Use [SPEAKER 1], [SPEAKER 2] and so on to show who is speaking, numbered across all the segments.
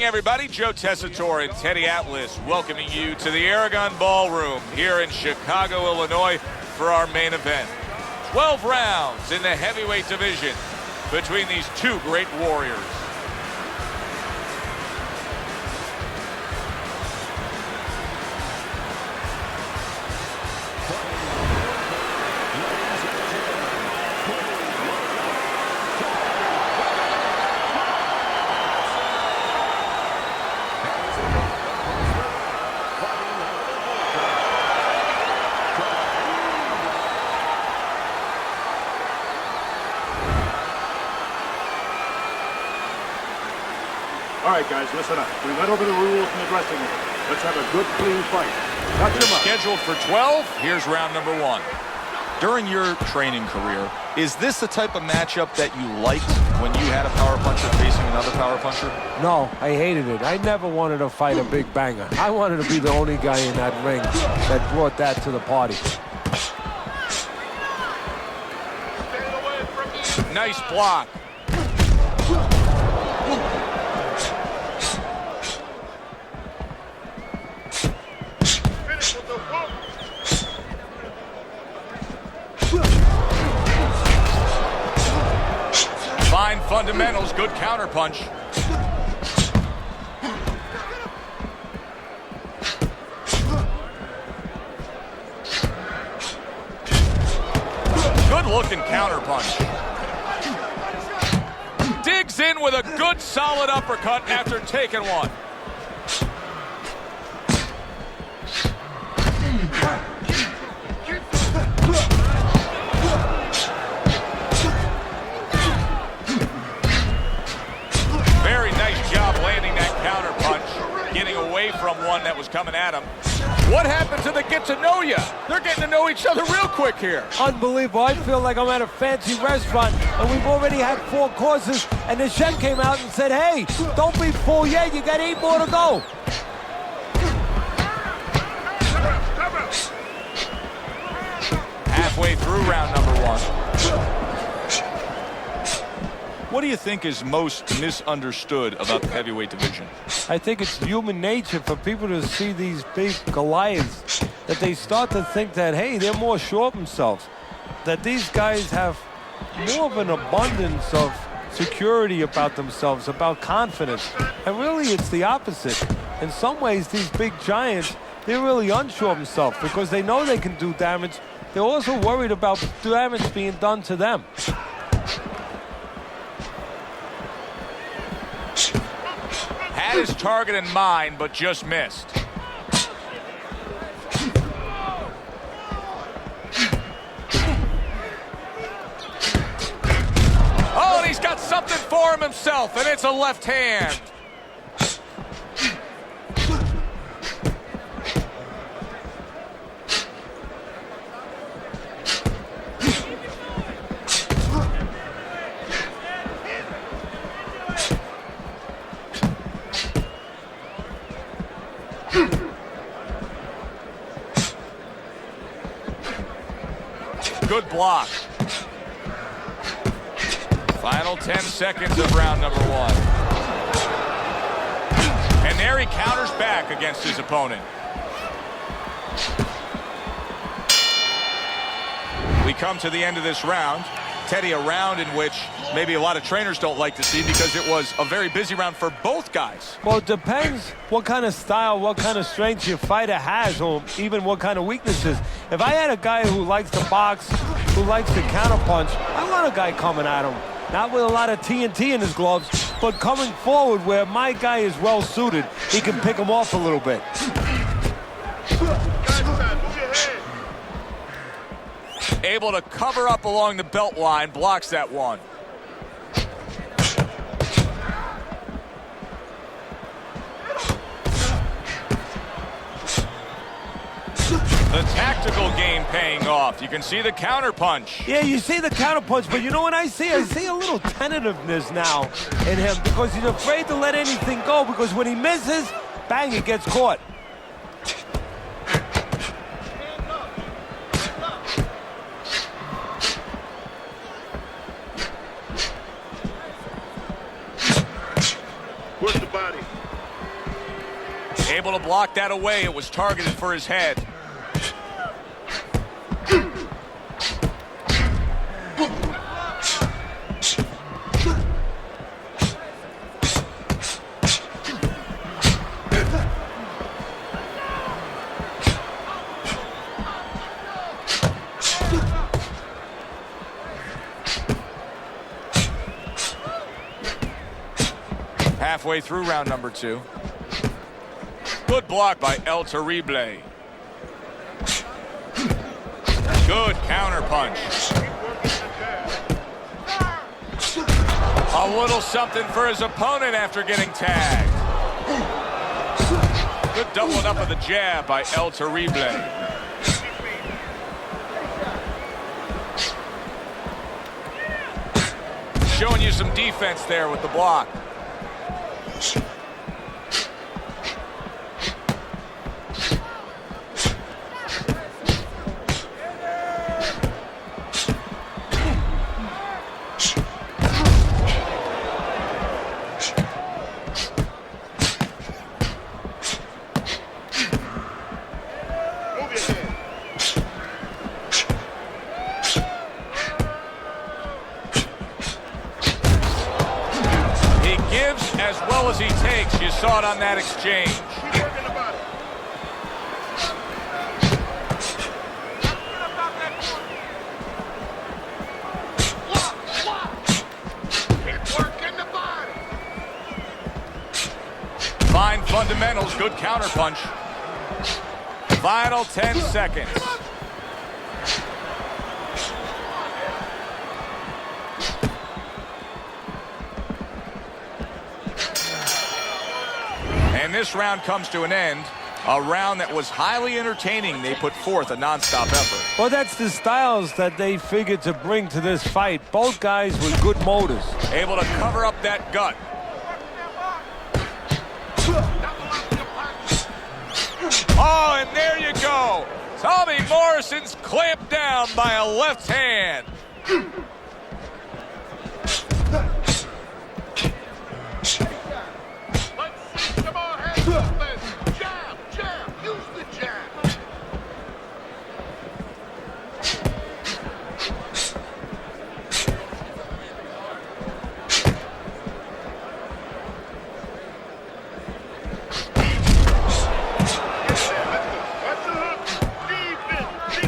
[SPEAKER 1] Everybody, Joe Tessitore and Teddy Atlas welcoming you to the Aragon Ballroom here in Chicago, Illinois for our main event. 12 rounds in the heavyweight division between these two great warriors.
[SPEAKER 2] All right, guys, listen up. We went over the rules in the dressing room. Let's have a good, clean fight. Touch them up.
[SPEAKER 1] Scheduled for 12. Here's round number 1.
[SPEAKER 3] During your training career, is this the type of matchup that you liked when you had a power puncher facing another power puncher?
[SPEAKER 4] No, I hated it. I never wanted to fight a big banger. I wanted to be the only guy in that ring that brought that to the party.
[SPEAKER 1] Nice block. Fine fundamentals, good counterpunch. Good looking counterpunch. Digs in with a good solid uppercut after taking one. Very nice job landing that counterpunch, getting away from one that was coming at him. What happened to the get to know ya? They're getting to know each other real quick here.
[SPEAKER 4] Unbelievable. I feel like I'm at a fancy restaurant and we've already had 4 courses and the chef came out and said, hey, don't be full yet, you got 8 more to go.
[SPEAKER 1] Halfway through round number 1.
[SPEAKER 3] What do you think is most misunderstood about the heavyweight division?
[SPEAKER 4] I think it's human nature for people to see these big Goliaths, that they start to think that, hey, they're more sure of themselves, that these guys have more of an abundance of security about themselves, about confidence. And really, it's the opposite. In some ways, these big giants, they're really unsure of themselves because they know they can do damage. They're also worried about damage being done to them.
[SPEAKER 1] Had his target in mind, but just missed. Oh, and he's got something for him himself, and it's a left hand. Good block. Final 10 seconds of round number 1. And there he counters back against his opponent. We come to the end of this round. Teddy, a round in which maybe a lot of trainers don't like to see because it was a very busy round for both guys.
[SPEAKER 4] Well, it depends what kind of style, what kind of strength your fighter has, or even what kind of weaknesses. If I had a guy who likes to box, who likes to counterpunch, I want a guy coming at him. Not with a lot of TNT in his gloves, but coming forward where my guy is well suited. He can pick him off a little bit.
[SPEAKER 1] Able to cover up along the belt line, blocks that one. The tactical game paying off. You can see the counterpunch.
[SPEAKER 4] Yeah, you see the counterpunch, but you know what I see? I see a little tentativeness now in him because he's afraid to let anything go because when he misses, bang, it gets caught.
[SPEAKER 2] Push the body.
[SPEAKER 1] Able to block that away. It was targeted for his head. Halfway through round number 2. Good block by El Terrible. Good counter punch. A little something for his opponent after getting tagged. Good doubling up of the jab by El Terrible. Showing you some defense there with the block. As well as he takes. You saw it on that exchange. Fine fundamentals, good counter punch. Final 10 seconds. And this round comes to an end. A round that was highly entertaining. They put forth a nonstop effort.
[SPEAKER 4] Well, that's the styles that they figured to bring to this fight. Both guys with good motors.
[SPEAKER 1] Able to cover up that gut. Oh, and there you go. Tommy Morrison's clamped down by a left hand.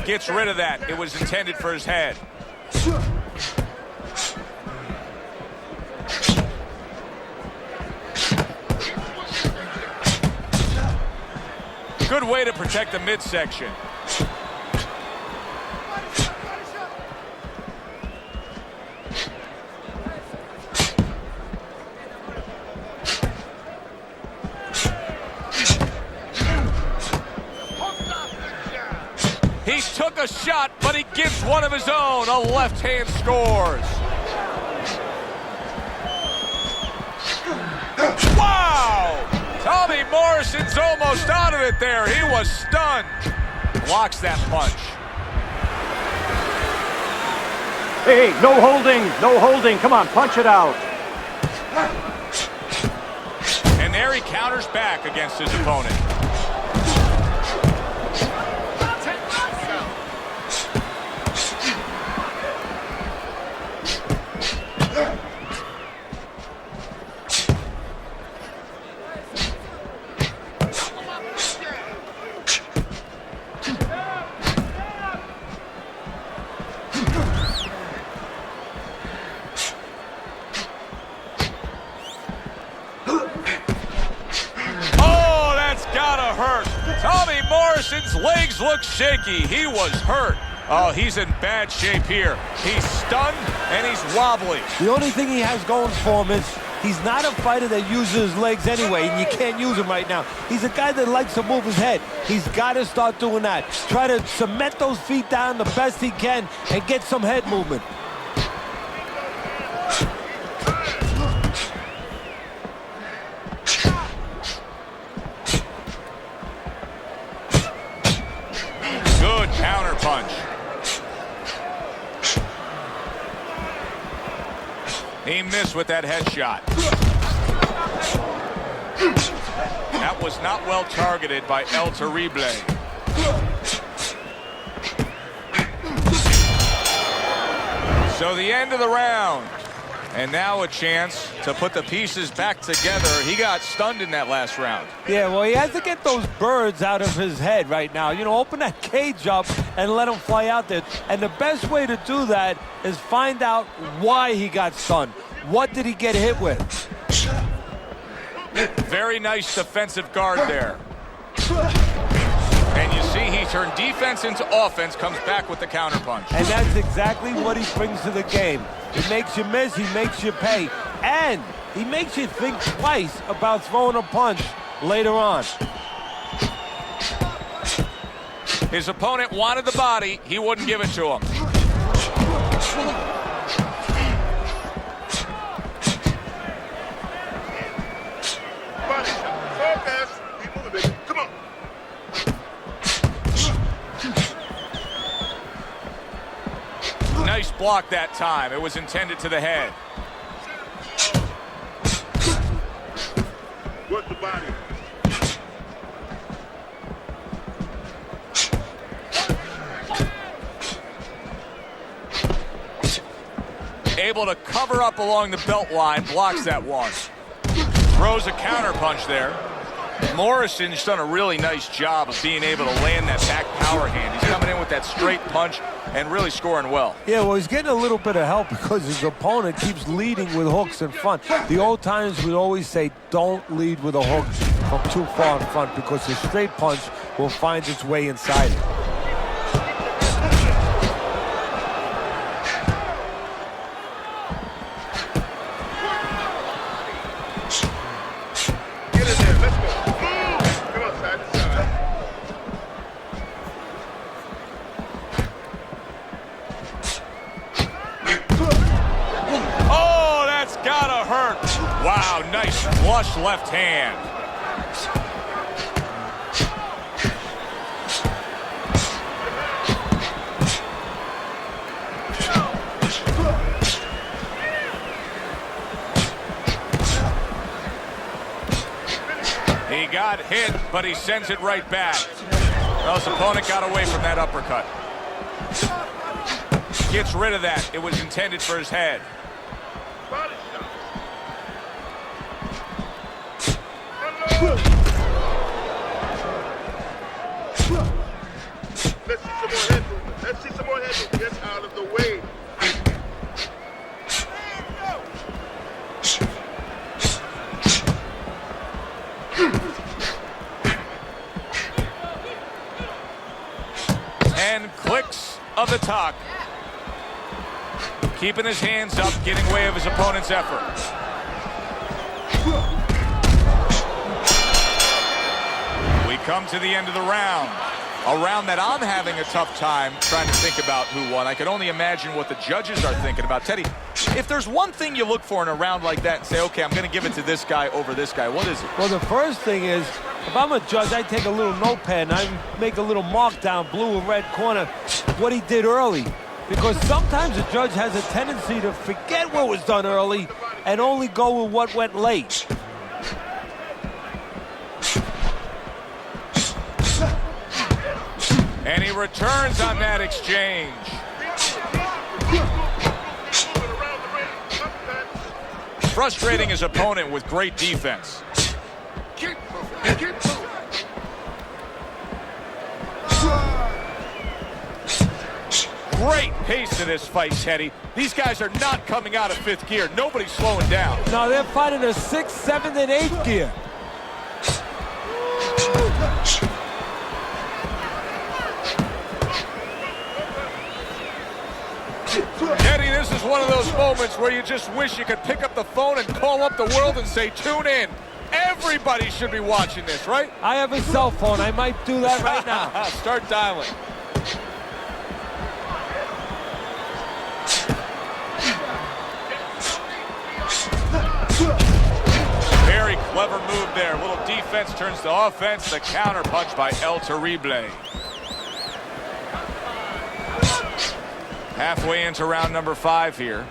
[SPEAKER 1] Gets rid of that. It was intended for his head. Good way to protect the midsection. He took a shot, but he gives one of his own. A left hand scores. Wow! Tommy Morrison's almost out of it there. He was stunned. Blocks that punch.
[SPEAKER 2] Hey, no holding, no holding. Come on, punch it out.
[SPEAKER 1] And there he counters back against his opponent. Tommy Morrison's legs look shaky. He was hurt. Oh, he's in bad shape here. He's stunned and he's wobbly.
[SPEAKER 4] The only thing he has going for him is he's not a fighter that uses his legs anyway, and you can't use him right now. He's a guy that likes to move his head. He's got to start doing that. Try to cement those feet down the best he can and get some head movement.
[SPEAKER 1] Good counter punch. He missed with that headshot. That was not well targeted by El Terrible. So the end of the round. And now a chance to put the pieces back together. He got stunned in that last round.
[SPEAKER 4] Yeah, well, he has to get those birds out of his head right now. You know, open that cage up and let him fly out there. And the best way to do that is find out why he got stunned. What did he get hit with?
[SPEAKER 1] Very nice defensive guard there. And you see he turned defense into offense, comes back with the counterpunch.
[SPEAKER 4] And that's exactly what he brings to the game. He makes you miss, he makes you pay, and he makes you think twice about throwing a punch later on.
[SPEAKER 1] His opponent wanted the body, he wouldn't give it to him. Nice block that time. It was intended to the head.
[SPEAKER 2] Work the body.
[SPEAKER 1] Able to cover up along the belt line, blocks that one. Throws a counter punch there. Morrison's done a really nice job of being able to land that back power hand. He's coming in with that straight punch and really scoring well.
[SPEAKER 4] Yeah, well, he's getting a little bit of help because his opponent keeps leading with hooks in front. The old timers would always say, don't lead with a hook from too far in front because the straight punch will find its way inside it.
[SPEAKER 1] Wow, nice flush left hand. He got hit, but he sends it right back. Well, his opponent got away from that uppercut. Gets rid of that. It was intended for his head.
[SPEAKER 2] Let's see some more head movement. Get out of the way.
[SPEAKER 1] And clicks of the talk. Keeping his hands up, getting way of his opponent's effort. We come to the end of the round. A round that I'm having a tough time trying to think about who won. I can only imagine what the judges are thinking about. Teddy, if there's one thing you look for in a round like that and say, okay, I'm going to give it to this guy over this guy, what is it?
[SPEAKER 4] Well, the first thing is, if I'm a judge, I take a little notepad and I make a little mark down, blue or red corner, what he did early. Because sometimes a judge has a tendency to forget what was done early and only go with what went late.
[SPEAKER 1] And he returns on that exchange. Frustrating his opponent with great defense. Great pace to this fight, Teddy. These guys are not coming out of fifth gear. Nobody's slowing down.
[SPEAKER 4] No, they're fighting a 6th, 7th, and 8th gear.
[SPEAKER 1] Teddy, this is one of those moments where you just wish you could pick up the phone and call up the world and say, tune in. Everybody should be watching this, right?
[SPEAKER 4] I have a cell phone. I might do that right now.
[SPEAKER 1] Start dialing. Very clever move there. A little defense turns to offense. The counter punch by El Terrible. Halfway into round number 5 here.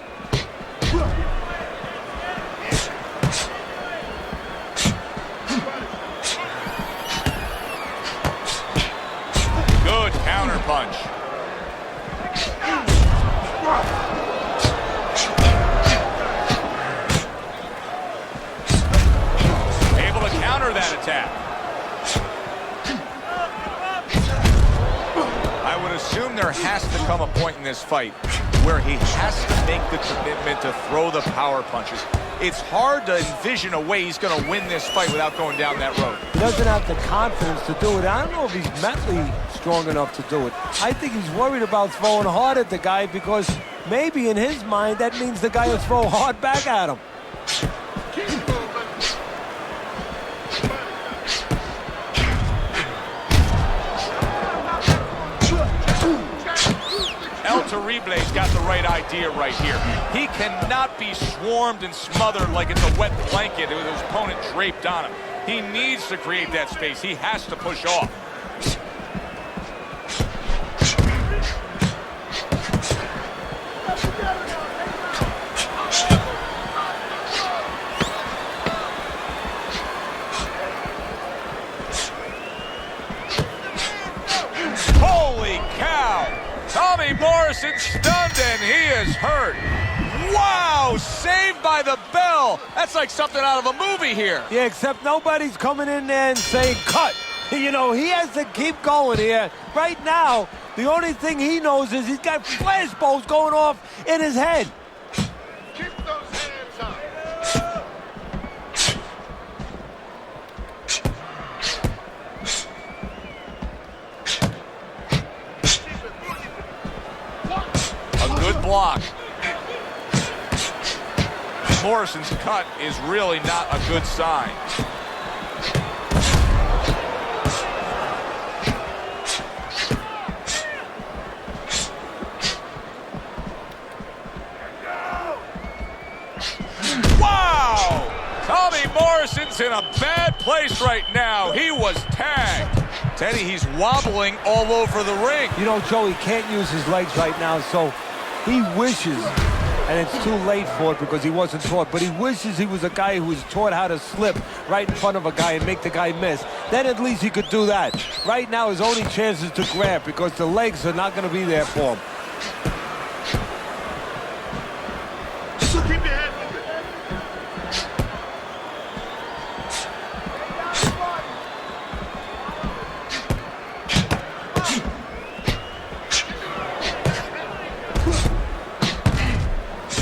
[SPEAKER 1] punch. Able to counter that attack. I would assume there has to come a point in this fight where he has to make the commitment to throw the power punches. It's hard to envision a way he's going to win this fight without going down that road.
[SPEAKER 4] He doesn't have the confidence to do it. I don't know if he's mentally strong enough to do it. I think he's worried about throwing hard at the guy because maybe in his mind that means the guy will throw hard back at him.
[SPEAKER 1] El Terrible's got the right idea right here. He cannot be swarmed and smothered like it's a wet blanket with his opponent draped on him. He needs to create that space. He has to push off. Holy cow! Tommy Morrison stunned and he is hurt. Wow, saved by the bell. That's like something out of a movie here.
[SPEAKER 4] Yeah, except nobody's coming in there and saying cut. You know, he has to keep going here. Right now, the only thing he knows is he's got flashballs going off in his head.
[SPEAKER 2] Keep those hands up.
[SPEAKER 1] A good block. Morrison's cut is really not a good sign. Wow! Tommy Morrison's in a bad place right now. He was tagged. Teddy, he's wobbling all over the ring.
[SPEAKER 4] You know, Joe, he can't use his legs right now, so he wishes, and it's too late for it because he wasn't taught, but he wishes he was a guy who was taught how to slip right in front of a guy and make the guy miss. Then at least he could do that. Right now, his only chance is to grab because the legs are not going to be there for him.
[SPEAKER 2] Keep your head moving.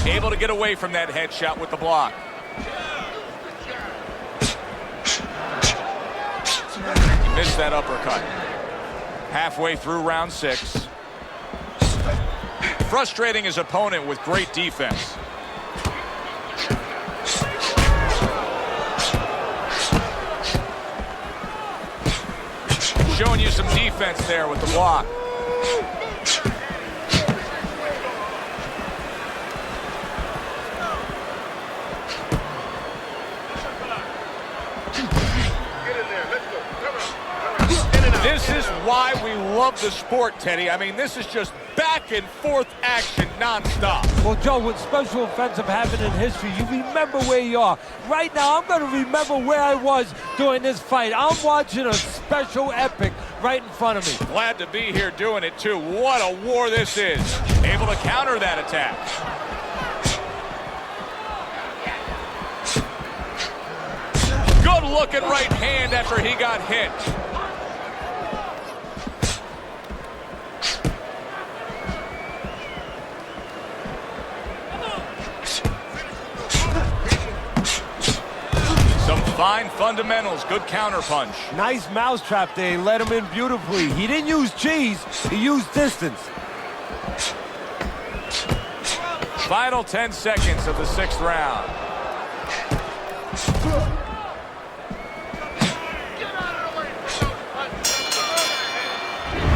[SPEAKER 1] Able to get away from that headshot with the block. He missed that uppercut. Halfway through round 6. Frustrating his opponent with great defense. Showing you some defense there with the block. This is why we love the sport, Teddy. I mean, this is just back and forth action nonstop.
[SPEAKER 4] Well, Joe, with special offensive happened in history, you remember where you are. Right now, I'm going to remember where I was during this fight. I'm watching a special epic right in front of me.
[SPEAKER 1] Glad to be here doing it, too. What a war this is. Able to counter that attack. Good looking right hand after he got hit. Fine fundamentals, good counter punch.
[SPEAKER 4] Nice mousetrap there, he let him in beautifully. He didn't use cheese, he used distance.
[SPEAKER 1] Final 10 seconds of the 6th round.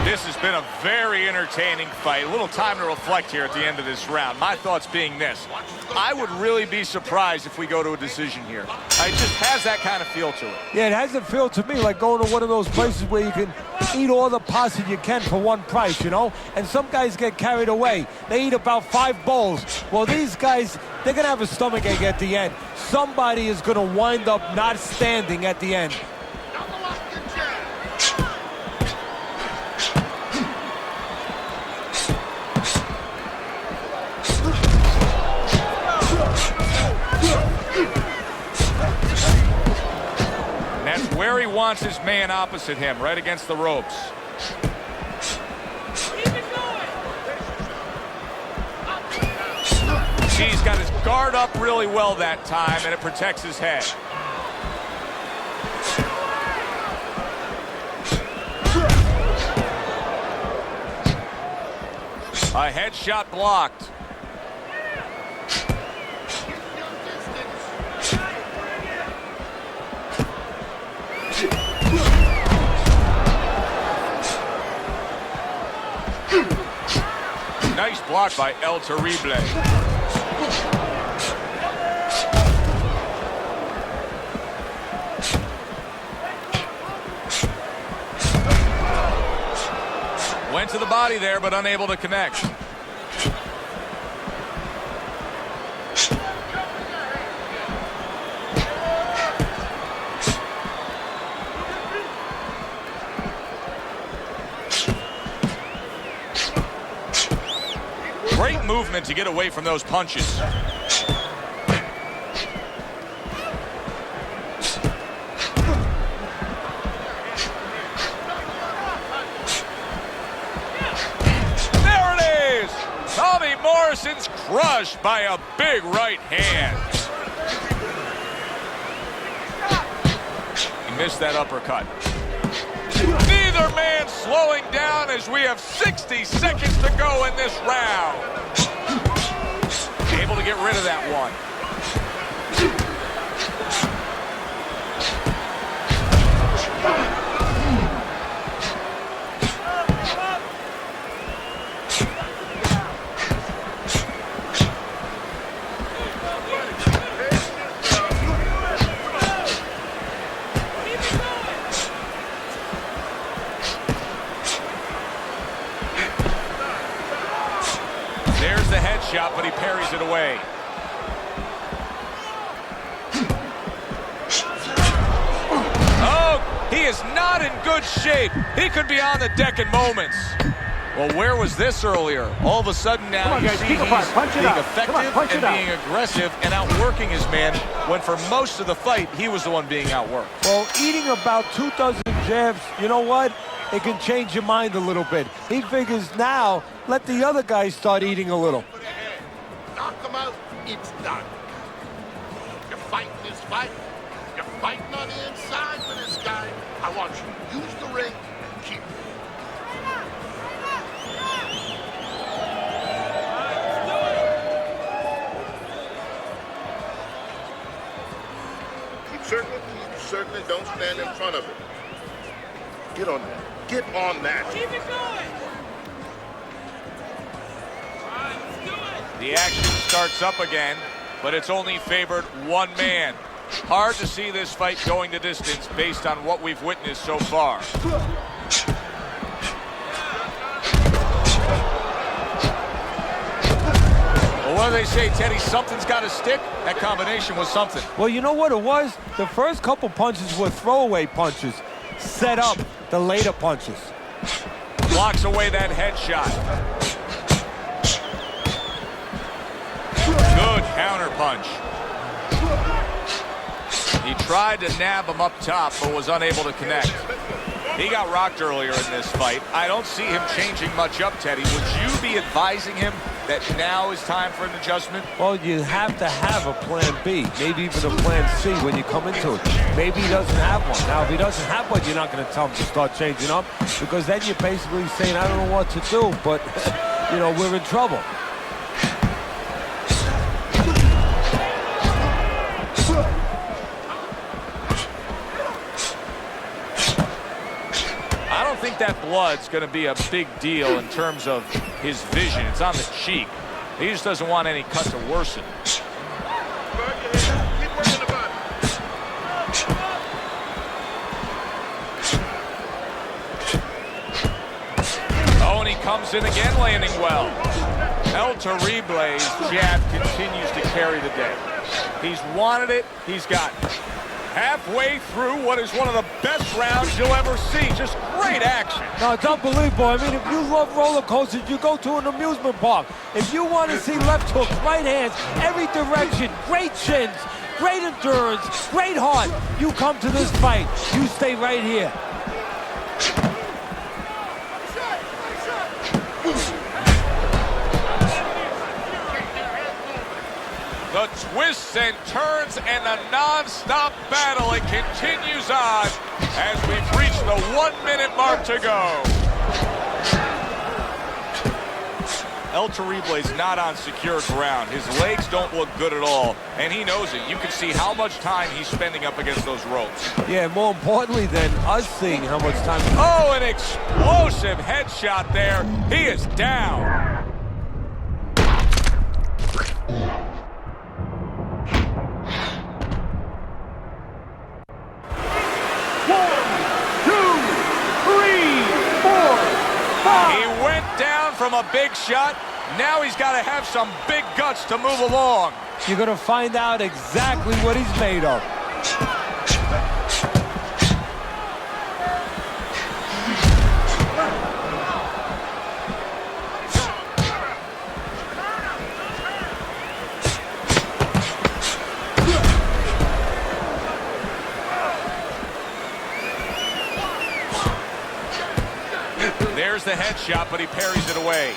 [SPEAKER 1] This has been a very entertaining fight. A little time to reflect here at the end of this round. My thoughts being this. I would really be surprised if we go to a decision here. It just has that kind of feel to it.
[SPEAKER 4] Yeah, it has a feel to me like going to one of those places where you can eat all the pasta you can for one price, you know? And some guys get carried away. They eat about 5 bowls. Well, these guys, they're going to have a stomachache at the end. Somebody is going to wind up not standing at the end.
[SPEAKER 1] That's where he wants his man opposite him, right against the ropes. He's got his guard up really well that time, and it protects his head. A headshot blocked. Nice block by El Terrible. Went to the body there, but unable to connect. Great movement to get away from those punches. Morrison's crushed by a big right hand. He missed that uppercut. Neither man slowing down as we have 60 seconds to go in this round. Able to get rid of that one. There's the headshot, but he parries it away. Oh, he is not in good shape. He could be on the deck in moments. Well, where was this earlier? All of a sudden now you see he's being effective and being aggressive and outworking his man, when for most of the fight, he was the one being outworked.
[SPEAKER 4] Well, eating about 2 dozen jabs, you know what? It can change your mind a little bit. He figures now, let the other guys start eating a little.
[SPEAKER 5] Knock him out, it's done. You're fighting this fight. You're fighting on the inside with this guy. I want you to use the ring and keep it. Keep circling, don't stand in front of it. Get on that. Get on that.
[SPEAKER 6] Keep it going.
[SPEAKER 1] The action starts up again, but it's only favored one man. Hard to see this fight going the distance based on what we've witnessed so far. Well, what do they say, Teddy? Something's got to stick. That combination was something.
[SPEAKER 4] Well, you know what it was? The first couple punches were throwaway punches. Set up the later punches.
[SPEAKER 1] Blocks away that headshot. Good counter punch. He tried to nab him up top, but was unable to connect. He got rocked earlier in this fight. I don't see him changing much up, Teddy. Would you be advising him that now is time for an adjustment?
[SPEAKER 4] Well, you have to have a plan B, maybe even a plan C when you come into it. Maybe he doesn't have one. Now, if he doesn't have one, you're not going to tell him to start changing up, because then you're basically saying, I don't know what to do, but, you know, we're in trouble.
[SPEAKER 1] I don't think that blood's going to be a big deal in terms of his vision. It's on the cheek. He just doesn't want any cut to worsen. Oh, and he comes in again, landing well. El Terrible's jab continues to carry the day. He's wanted it. He's got it. Halfway through what is one of the best rounds you'll ever see. Just great action.
[SPEAKER 4] No, it's unbelievable. I mean, if you love roller coasters, you go to an amusement park. If you want to see left hooks, right hands, every direction, great shins, great endurance, great heart. You come to this fight. You stay right here.
[SPEAKER 1] The twists and turns and the non-stop battle, it continues on as we've reached the 1-minute mark to go.
[SPEAKER 3] El Terrible's not on secure ground. His legs don't look good at all, and he knows it. You can see how much time he's spending up against those ropes.
[SPEAKER 4] Yeah, more importantly than us seeing how much time.
[SPEAKER 1] Oh, an explosive headshot there. He is down. From a big shot, now he's got to have some big guts to move along.
[SPEAKER 4] You're going to find out exactly what he's made of.
[SPEAKER 1] There's the headshot, but he parries it away.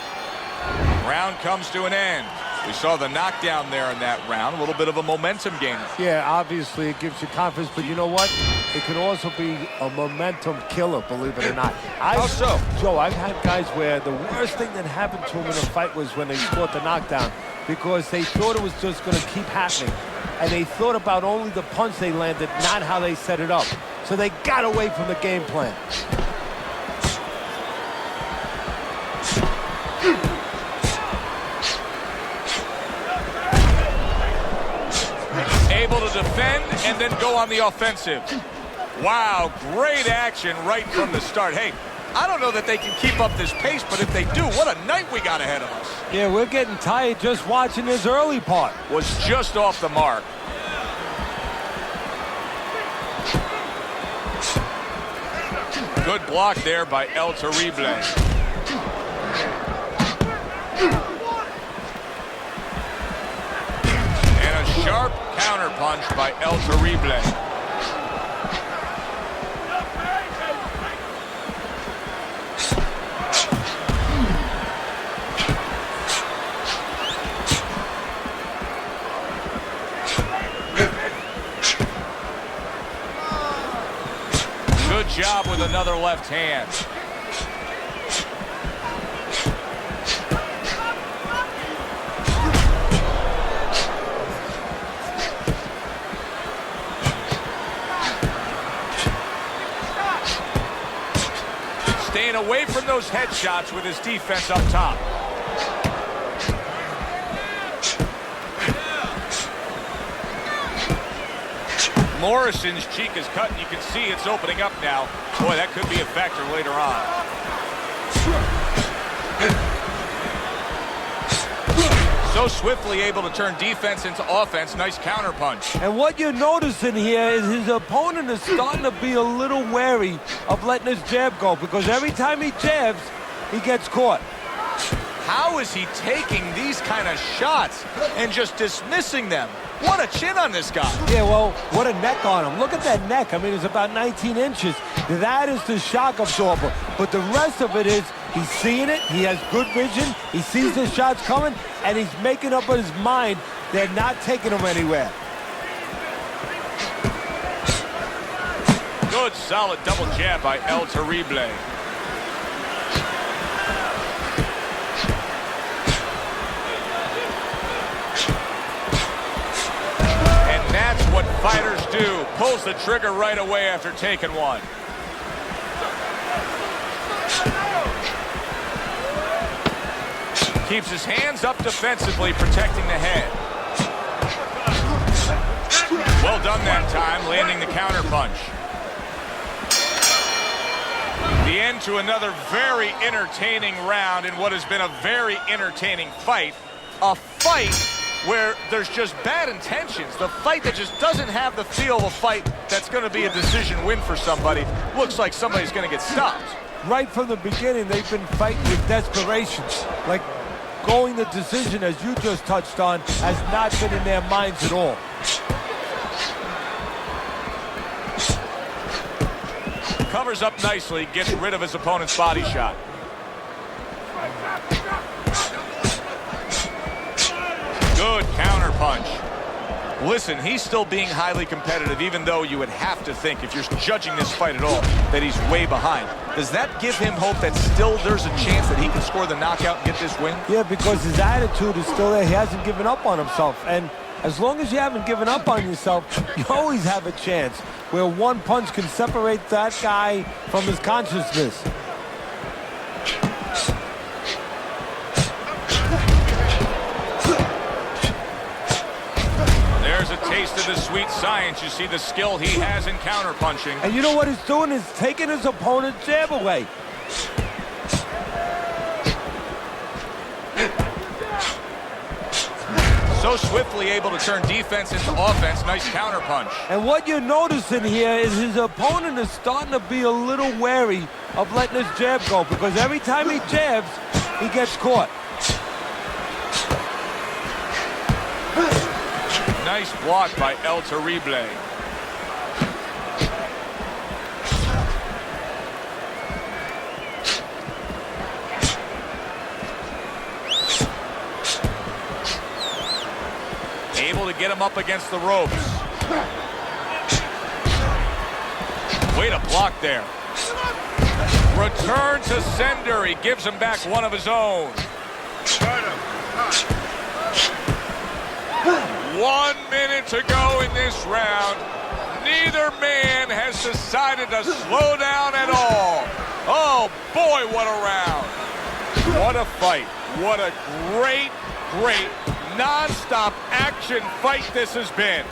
[SPEAKER 1] Round comes to an end. We saw the knockdown there in that round. A little bit of a momentum gainer.
[SPEAKER 4] Yeah, obviously it gives you confidence, but you know what? It can also be a momentum killer, believe it or not.
[SPEAKER 1] How so?
[SPEAKER 4] Joe, I've had guys where the worst thing that happened to them in a fight was when they scored the knockdown because they thought it was just going to keep happening. And they thought about only the punch they landed, not how they set it up. So they got away from the game plan.
[SPEAKER 1] Able to defend and then go on the offensive. Wow, great action right from the start. Hey, I don't know that they can keep up this pace, but if they do, what a night we got ahead of us.
[SPEAKER 4] Yeah, we're getting tired just watching this early part.
[SPEAKER 1] Was just off the mark. Good block there by El Terrible. And a sharp counterpunch by El Terrible. Good job with another left hand. Staying away from those headshots with his defense up top. Morrison's cheek is cut, and you can see it's opening up now. Boy, that could be a factor later on. So swiftly able to turn defense into offense. Nice counterpunch.
[SPEAKER 4] And what you're noticing here is his opponent is starting to be a little wary of letting his jab go, because every time he jabs, he gets caught.
[SPEAKER 1] How is he taking these kind of shots and just dismissing them? What a chin on this guy.
[SPEAKER 4] Yeah, well, what a neck on him. Look at that neck. I mean, it's about 19 inches. That is the shock absorber. But the rest of it is he's seeing it. He has good vision. He sees the shots coming, and he's making up in his mind they're not taking him anywhere.
[SPEAKER 1] Good, solid double jab by El Terrible. That's what fighters do. Pulls the trigger right away after taking one. Keeps his hands up defensively, protecting the head. Well done that time, landing the counterpunch. The end to another very entertaining round in what has been a very entertaining fight. A fight where there's just bad intentions. The fight that just doesn't have the feel of a fight that's going to be a decision win for somebody. Looks like somebody's going to get stopped.
[SPEAKER 4] Right from the beginning, they've been fighting with desperation. Like going the decision, as you just touched on, has not been in their minds at all.
[SPEAKER 1] covers up nicely, gets rid of his opponent's body shot. Good counter punch. Listen, he's still being highly competitive, even though you would have to think, if you're judging this fight at all, that he's way behind. Does that give him hope that still there's a chance that he can score the knockout and get this win?
[SPEAKER 4] Yeah, because his attitude is still there. He hasn't given up on himself. And as long as you haven't given up on yourself, you always have a chance where one punch can separate that guy from his consciousness.
[SPEAKER 1] There's a taste of the sweet science. You see the skill he has in counterpunching.
[SPEAKER 4] And you know what he's doing is taking his opponent's jab away.
[SPEAKER 1] So swiftly able to turn defense into offense. Nice counterpunch.
[SPEAKER 4] And what you're noticing here is his opponent is starting to be a little wary of letting his jab go, because every time he jabs, he gets caught.
[SPEAKER 1] Nice block by El Terrible. Able to get him up against the ropes. Way to block there. Return to sender. He gives him back one of his own. 1 minute to go in this round. Neither man has decided to slow down at all. Oh boy, what a round. What a fight. What a great, great non-stop action fight this has been.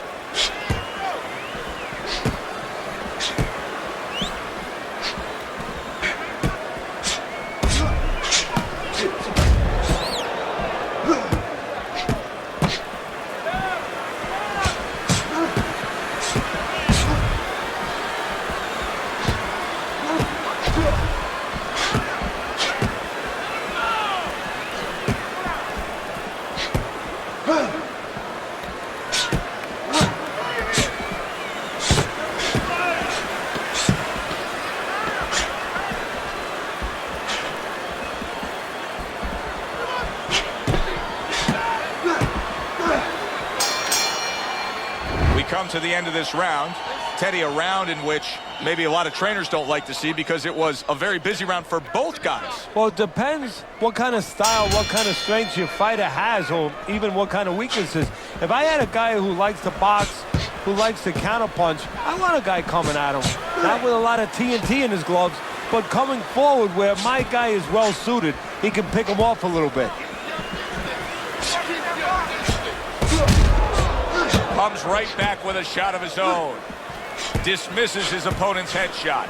[SPEAKER 1] Come to the end of this round. Teddy, a round in which maybe a lot of trainers don't like to see, because it was a very busy round for both guys.
[SPEAKER 4] Well, it depends what kind of style, what kind of strength your fighter has, or even what kind of weaknesses. If I had a guy who likes to box, who likes to counterpunch, I want a guy coming at him. Not with a lot of TNT in his gloves, but coming forward where my guy is well suited. He can pick him off a little bit.
[SPEAKER 1] Comes right back with a shot of his own. Dismisses his opponent's headshot.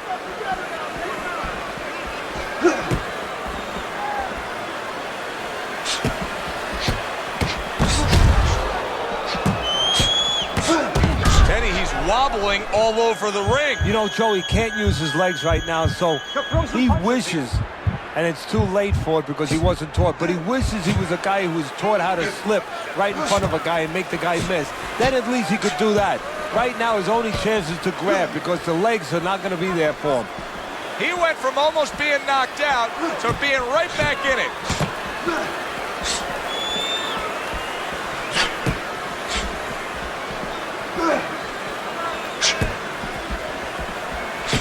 [SPEAKER 1] Teddy, he's wobbling all over the ring.
[SPEAKER 4] You know, Joe, he can't use his legs right now, so he wishes, and it's too late for it because he wasn't taught, but he wishes he was a guy who was taught how to slip right in front of a guy and make the guy miss. Then at least he could do that. Right now his only chance is to grab, because the legs are not going to be there for him.
[SPEAKER 1] He went from almost being knocked out to being right back in it.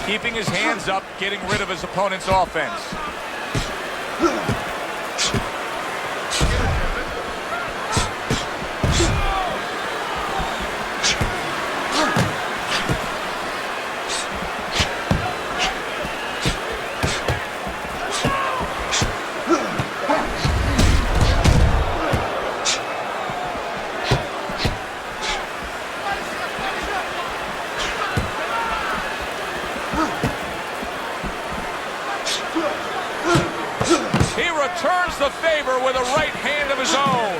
[SPEAKER 1] Keeping his hands up, getting rid of his opponent's offense. Returns the favor with a right hand of his own.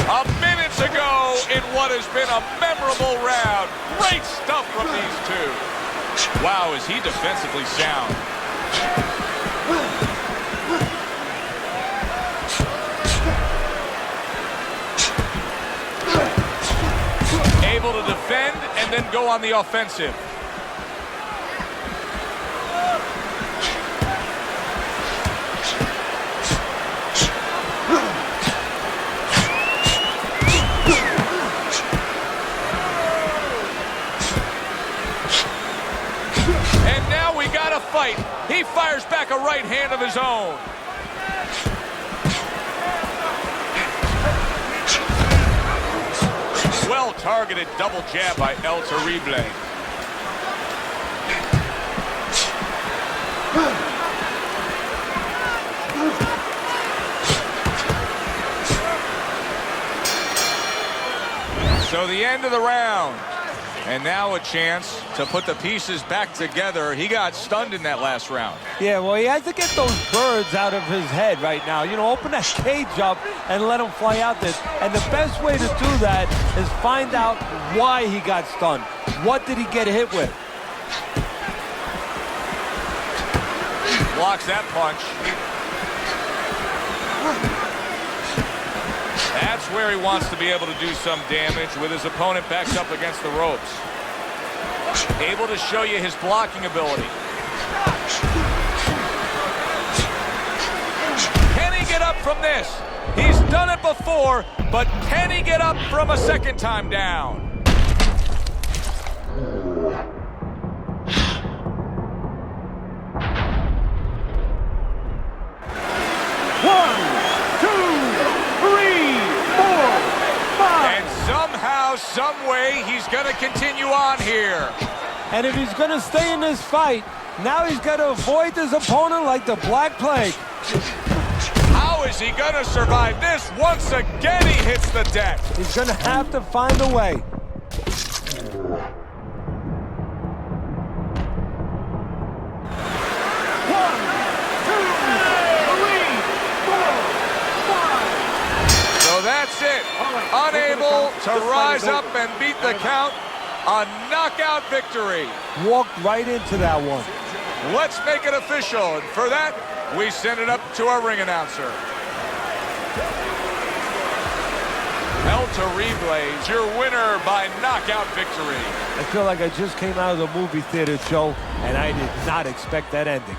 [SPEAKER 1] A minute to go in what has been a memorable round. Great stuff from these two. Wow, is he defensively sound. Able to defend and then go on the offensive. And now we got a fight. He fires back a right hand of his own. Well-targeted double jab by El Terrible. So the end of the round. And now a chance to put the pieces back together. He got stunned in that last round.
[SPEAKER 4] Yeah, well, he has to get those birds out of his head right now. You know, open that cage up and let him fly out there. And the best way to do that is find out why he got stunned. What did he get hit with?
[SPEAKER 1] Blocks that punch. That's where he wants to be able to do some damage with his opponent backed up against the ropes. Able to show you his blocking ability. Can he get up from this? He's done it before, but can he get up from a second time down? Some way he's going to continue on here.
[SPEAKER 4] And if he's going to stay in this fight, now he's got to avoid his opponent like the Black Plague.
[SPEAKER 1] How is he going to survive this? Once again, he hits the deck.
[SPEAKER 4] He's going to have to find a way.
[SPEAKER 1] That's it. Unable to rise up and beat the count. A knockout victory.
[SPEAKER 4] Walked right into that one.
[SPEAKER 1] Let's make it official. And for that, we send it up to our ring announcer. El Terrible is your winner by knockout victory.
[SPEAKER 4] I feel like I just came out of the movie theater, Joe, and I did not expect that ending.